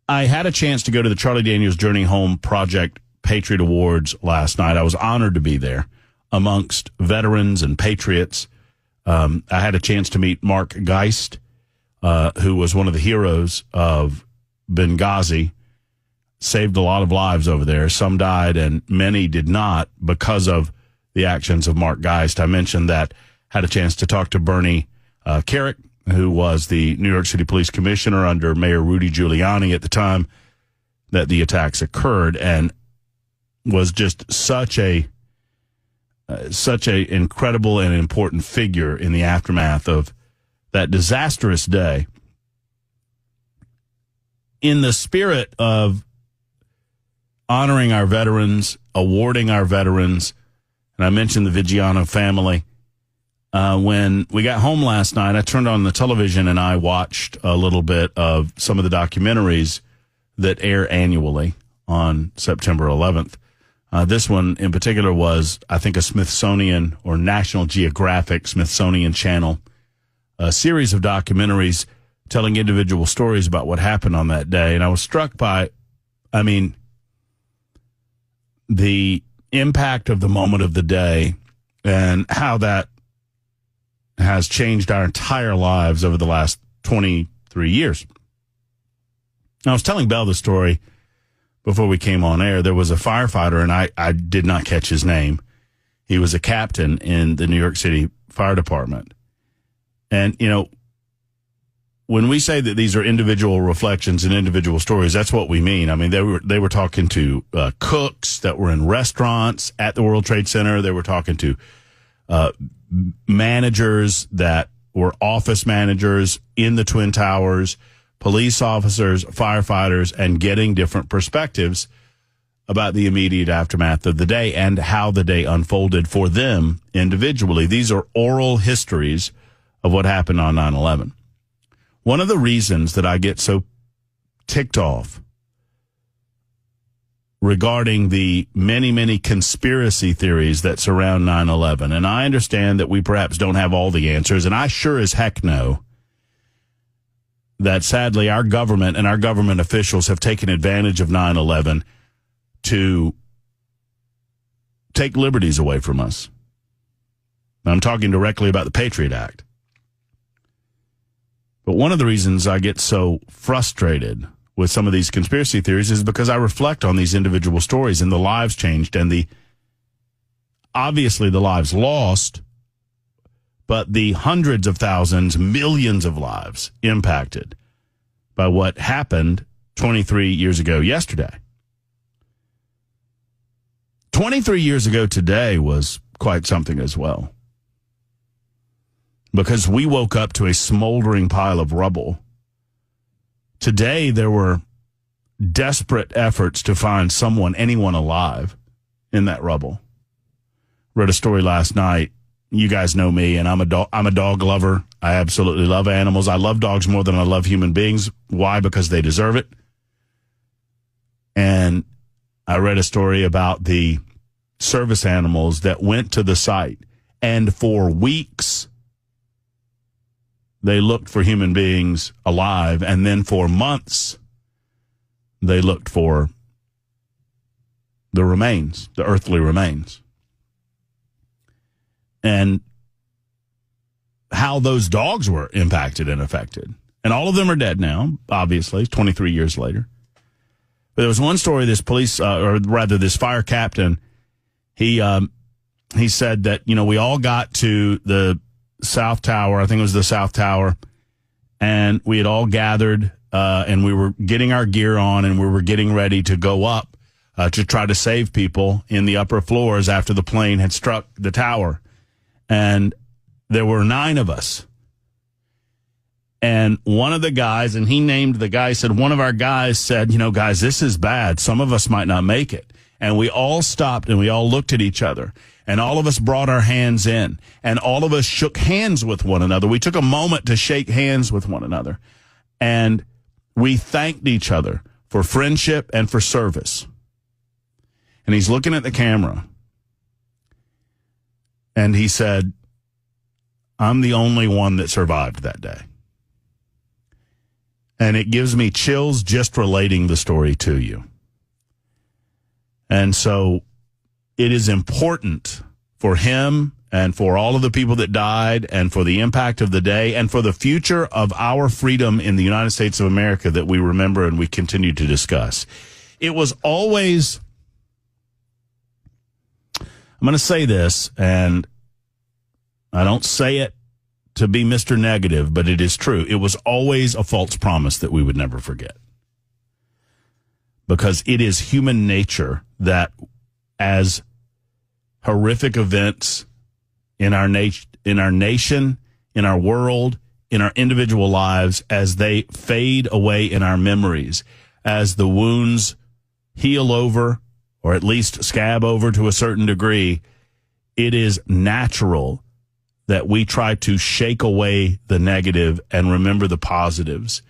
I had a chance to go to the Charlie Daniels Journey Home Project Patriot Awards last night. I was honored to be there amongst veterans and patriots. I had a chance to meet Mark Geist, who was one of the heroes of Benghazi, saved a lot of lives over there. Some died and many did not because of the actions of Mark Geist. I mentioned that. Had a chance to talk to Bernie Kerik, who was the New York City Police Commissioner under Mayor Rudy Giuliani at the time that the attacks occurred, and was just such a incredible and important figure in the aftermath of that disastrous day. In the spirit of honoring our veterans, awarding our veterans, and I mentioned the Vigiano family, when we got home last night, I turned on the television and I watched a little bit of some of the documentaries that air annually on September 11th. This one in particular was, I think, a Smithsonian or National Geographic Smithsonian Channel, a series of documentaries telling individual stories about what happened on that day. And I was struck by, the impact of the moment of the day and how that has changed our entire lives over the last 23 years. I was telling Bell the story before we came on air. There was a firefighter, and I did not catch his name. He was a captain in the New York City Fire Department. And, when we say that these are individual reflections and individual stories, that's what we mean. They were talking to cooks that were in restaurants at the World Trade Center. They were talking to managers that were office managers in the Twin Towers, police officers, firefighters, and getting different perspectives about the immediate aftermath of the day and how the day unfolded for them individually. These are oral histories of what happened on 9/11. One of the reasons that I get so ticked off regarding the many, many conspiracy theories that surround 9/11, and I understand that we perhaps don't have all the answers, and I sure as heck know that sadly our government and our government officials have taken advantage of 9/11 to take liberties away from us. I'm talking directly about the Patriot Act. But one of the reasons I get so frustrated with some of these conspiracy theories is because I reflect on these individual stories and the lives changed and obviously the lives lost, but the hundreds of thousands, millions of lives impacted by what happened 23 years ago yesterday. 23 years ago today was quite something as well, because we woke up to a smoldering pile of rubble. Today, there were desperate efforts to find anyone alive in that rubble. Read a story last night. You guys know me, and I'm a dog lover. I absolutely love animals. I love dogs more than I love human beings. Why? Because they deserve it. And I read a story about the service animals that went to the site, and for weeks they looked for human beings alive, and then for months they looked for the remains, the earthly remains. And how those dogs were impacted and affected. And all of them are dead now, obviously, 23 years later. But there was one story, this fire captain, he said that, we all got to the South Tower, I think it was the South Tower, and we had all gathered and we were getting our gear on and we were getting ready to go up to try to save people in the upper floors after the plane had struck the tower. And there were 9 of us. And one of the guys, and he named the guy, said, one of our guys said, guys, this is bad. Some of us might not make it. And we all stopped and we all looked at each other. And all of us brought our hands in, and all of us shook hands with one another. We took a moment to shake hands with one another, and we thanked each other for friendship and for service. And he's looking at the camera, and he said, I'm the only one that survived that day. And it gives me chills just relating the story to you. And so it is important for him and for all of the people that died and for the impact of the day and for the future of our freedom in the United States of America that we remember and we continue to discuss. It was always, I'm going to say this, and I don't say it to be Mr. Negative, but it is true. It was always a false promise that we would never forget. Because it is human nature that as horrific events in our nation, in our world, in our individual lives, as they fade away in our memories, as the wounds heal over, or at least scab over to a certain degree, it is natural that we try to shake away the negative and remember the positives.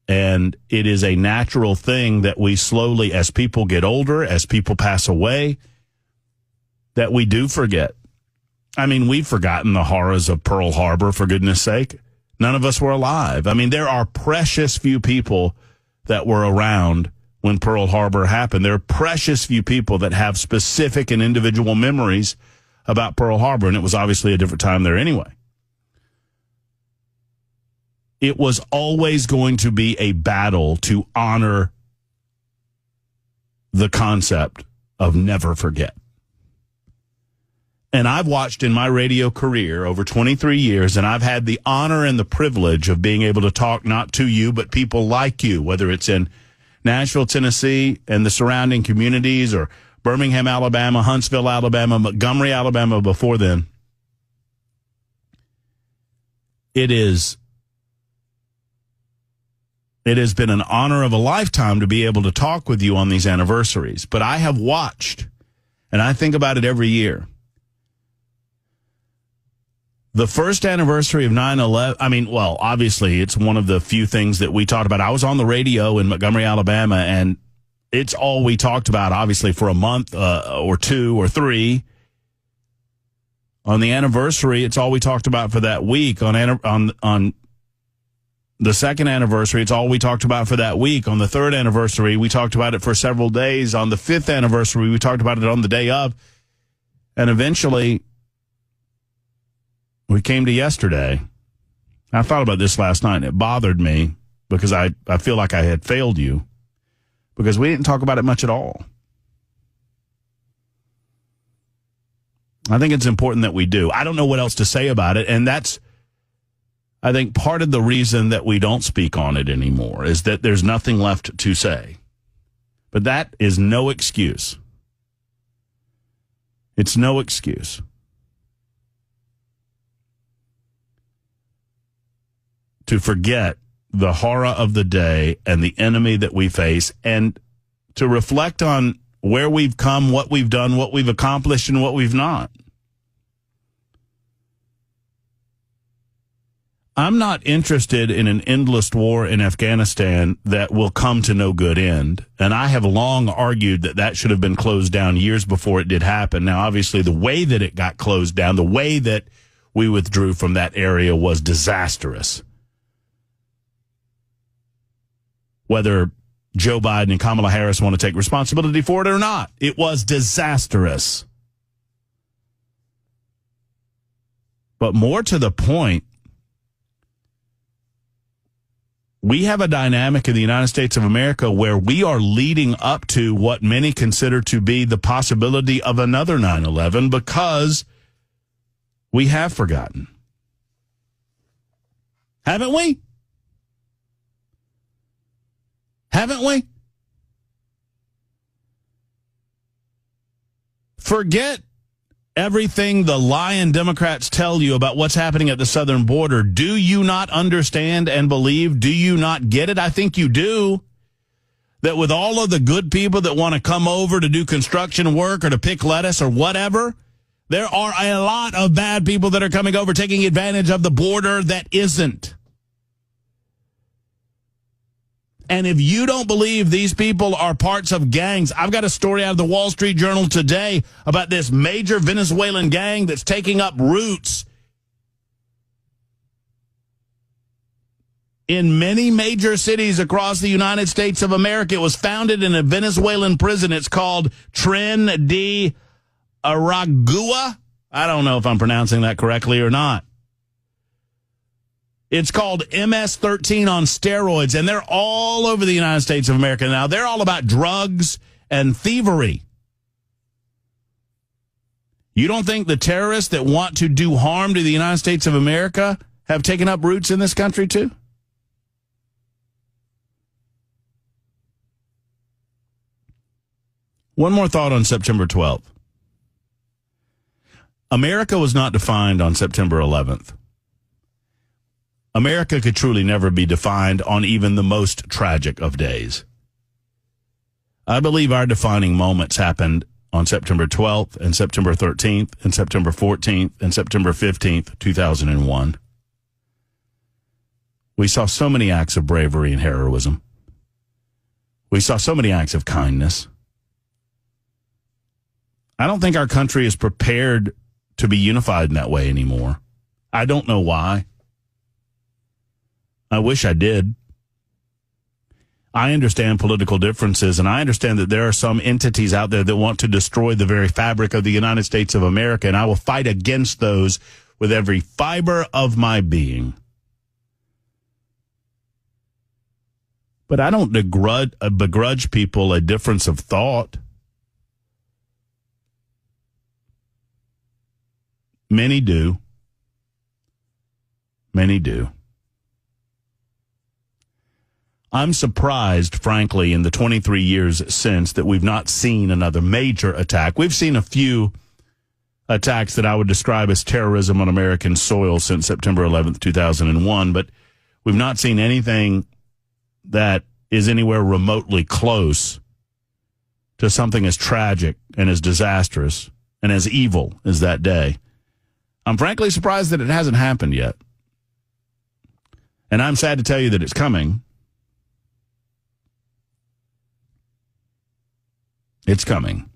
And it is a natural thing that we slowly, as people get older, as people pass away, that we do forget. I mean, we've forgotten the horrors of Pearl Harbor, for goodness sake. None of us were alive. I mean, there are precious few people that were around when Pearl Harbor happened. There are precious few people that have specific and individual memories about Pearl Harbor, and it was obviously a different time there anyway. It was always going to be a battle to honor the concept of never forget. And I've watched in my radio career over 23 years, and I've had the honor and the privilege of being able to talk not to you, but people like you, whether it's in Nashville, Tennessee, and the surrounding communities, or Birmingham, Alabama, Huntsville, Alabama, Montgomery, Alabama before then. It has been an honor of a lifetime to be able to talk with you on these anniversaries. But I have watched, and I think about it every year, the first anniversary of 9/11, I mean, well, obviously, it's one of the few things that we talked about. I was on the radio in Montgomery, Alabama, and it's all we talked about, obviously, for a month or two or three. On the anniversary, it's all we talked about for that week. On the second anniversary, it's all we talked about for that week. On the third anniversary, we talked about it for several days. On the fifth anniversary, we talked about it on the day of. And eventually, we came to yesterday. I thought about this last night, and it bothered me because I feel like I had failed you because we didn't talk about it much at all. I think it's important that we do. I don't know what else to say about it, and that's, I think, part of the reason that we don't speak on it anymore is that there's nothing left to say. But that is no excuse. It's no excuse to forget the horror of the day and the enemy that we face, and to reflect on where we've come, what we've done, what we've accomplished, and what we've not. I'm not interested in an endless war in Afghanistan that will come to no good end. And I have long argued that that should have been closed down years before it did happen. Now, obviously, the way that it got closed down, the way that we withdrew from that area was disastrous. Whether Joe Biden and Kamala Harris want to take responsibility for it or not, it was disastrous. But more to the point, we have a dynamic in the United States of America where we are leading up to what many consider to be the possibility of another 9/11 because we have forgotten. Haven't we? Haven't we? Forget everything the lying Democrats tell you about what's happening at the southern border. Do you not understand and believe? Do you not get it? I think you do. That with all of the good people that want to come over to do construction work or to pick lettuce or whatever, there are a lot of bad people that are coming over taking advantage of the border that isn't. And if you don't believe these people are parts of gangs, I've got a story out of the Wall Street Journal today about this major Venezuelan gang that's taking up roots in many major cities across the United States of America. It was founded in a Venezuelan prison. It's called Tren de Aragua. I don't know if I'm pronouncing that correctly or not. It's called MS-13 on steroids, and they're all over the United States of America now. They're all about drugs and thievery. You don't think the terrorists that want to do harm to the United States of America have taken up roots in this country too? One more thought on September 12th. America was not defined on September 11th. America could truly never be defined on even the most tragic of days. I believe our defining moments happened on September 12th and September 13th and September 14th and September 15th, 2001. We saw so many acts of bravery and heroism. We saw so many acts of kindness. I don't think our country is prepared to be unified in that way anymore. I don't know why. I wish I did. I understand political differences, and I understand that there are some entities out there that want to destroy the very fabric of the United States of America, and I will fight against those with every fiber of my being. But I don't begrudge people a difference of thought. Many do. Many do. I'm surprised, frankly, in the 23 years since that we've not seen another major attack. We've seen a few attacks that I would describe as terrorism on American soil since September 11th, 2001, but we've not seen anything that is anywhere remotely close to something as tragic and as disastrous and as evil as that day. I'm frankly surprised that it hasn't happened yet. And I'm sad to tell you that it's coming. It's coming.